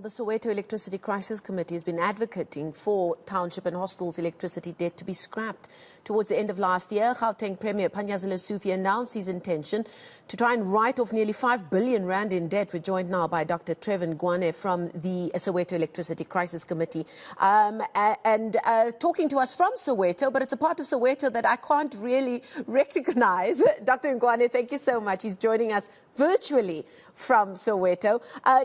The Soweto Electricity Crisis Committee has been advocating for township and hostels electricity debt to be scrapped. Towards the end of last year, Gauteng Premier Panyaza Lesufi announced his intention to try and write off nearly 5 billion rand in debt. We're joined now by Dr. Trevor Ngwane from the Soweto Electricity Crisis Committee. Talking to us from Soweto, but it's a part of Soweto that I can't really recognize. Dr. Ngwane, thank you so much. He's joining us virtually from Soweto.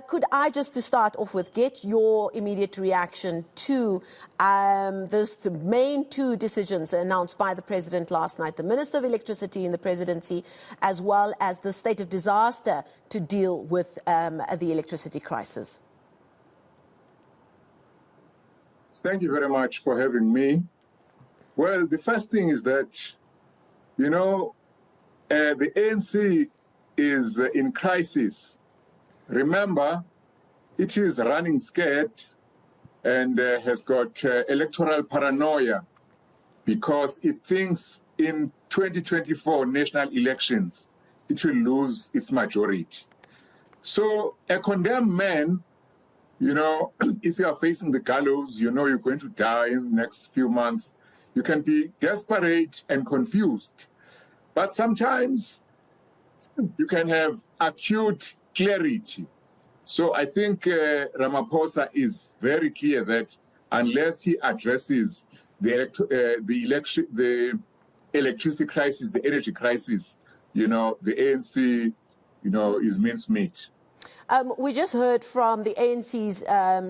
Could I, just to start off with, get your immediate reaction to those main two decisions announced by the President last night, the Minister of Electricity in the Presidency, as well as the state of disaster to deal with the electricity crisis? Thank you very much for having me. Well, the first thing is that, you know, the ANC is in crisis. Remember, it is running scared and has got electoral paranoia because it thinks in 2024 national elections, it will lose its majority. So a condemned man, you know, if you are facing the gallows, you know you're going to die in the next few months, you can be desperate and confused. But sometimes you can have acute clarity. So I think Ramaphosa is very clear that unless he addresses the electricity crisis, the energy crisis, you know, the ANC, you know, is mincemeat. We just heard from the ANC's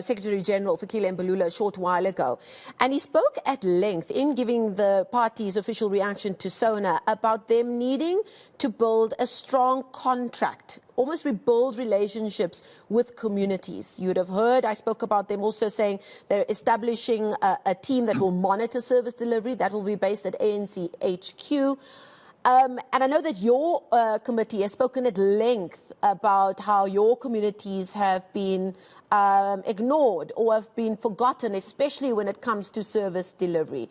Secretary General, Fikile Mbalula, a short while ago, and he spoke at length in giving the party's official reaction to SONA about them needing to build a strong contract, almost rebuild relationships with communities. You would have heard, I spoke about them also saying they're establishing a team that will monitor service delivery, that will be based at ANC HQ. And I know that your committee has spoken at length about how your communities have been ignored or have been forgotten, especially when it comes to service delivery.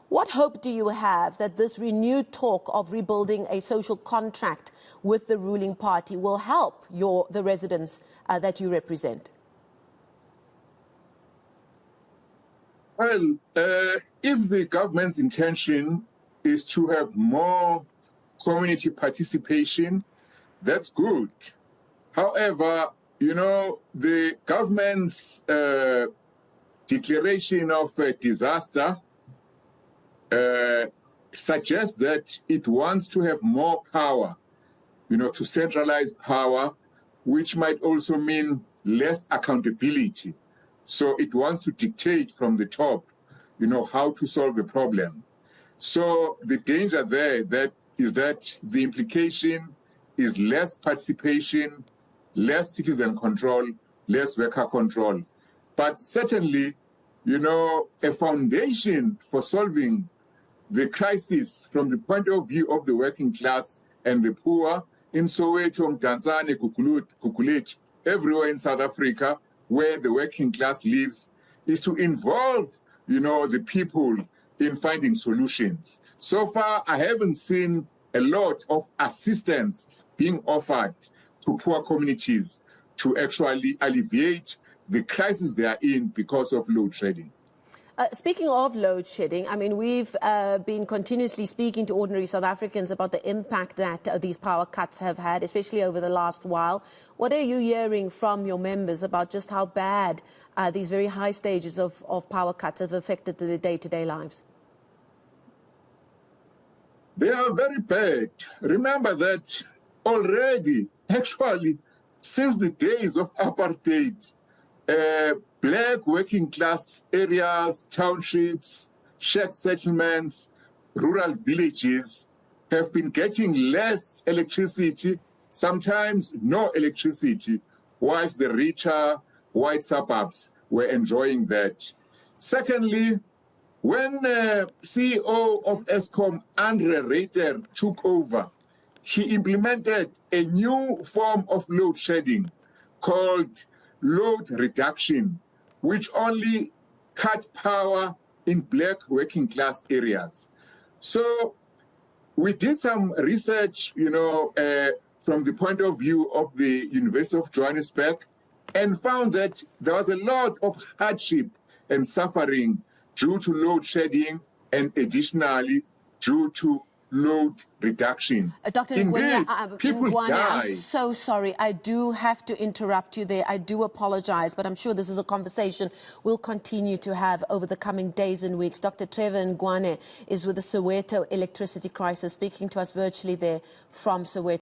What hope do you have that this renewed talk of rebuilding a social contract with the ruling party will help the residents that you represent? Well, if the government's intention is to have more community participation, that's good. However, you know, the government's declaration of a disaster suggests that it wants to have more power, you know, to centralize power, which might also mean less accountability. So it wants to dictate from the top, you know, how to solve the problem. So the danger there is that the implication is less participation, less citizen control, less worker control. But certainly, you know, a foundation for solving the crisis from the point of view of the working class and the poor in Soweto, Mdantsane, Gugulethu, everywhere in South Africa where the working class lives, is to involve, you know, the people in finding solutions. So far, I haven't seen a lot of assistance being offered to poor communities to actually alleviate the crisis they are in because of load shedding. Speaking of load shedding, I mean, we've been continuously speaking to ordinary South Africans about the impact that these power cuts have had, especially over the last while. What are you hearing from your members about just how bad these very high stages of power cuts have affected their day-to-day lives? They are very bad. Remember that already, actually, since the days of apartheid, black working class areas, townships, shared settlements, rural villages have been getting less electricity, sometimes no electricity, whilst the richer white suburbs were enjoying that. Secondly, when CEO of Eskom, Andre Reiter, took over, he implemented a new form of load shedding called load reduction, which only cut power in black working class areas. So we did some research, you know, from the point of view of the University of Johannesburg, and found that there was a lot of hardship and suffering due to load shedding and additionally due to load reduction. Dr. Indeed, Ngwenya, people I'm die. so sorry. I do have to interrupt you there. I do apologize, but I'm sure this is a conversation we'll continue to have over the coming days and weeks. Dr. Trevor Ngwane is with the Soweto electricity crisis, speaking to us virtually there from Soweto.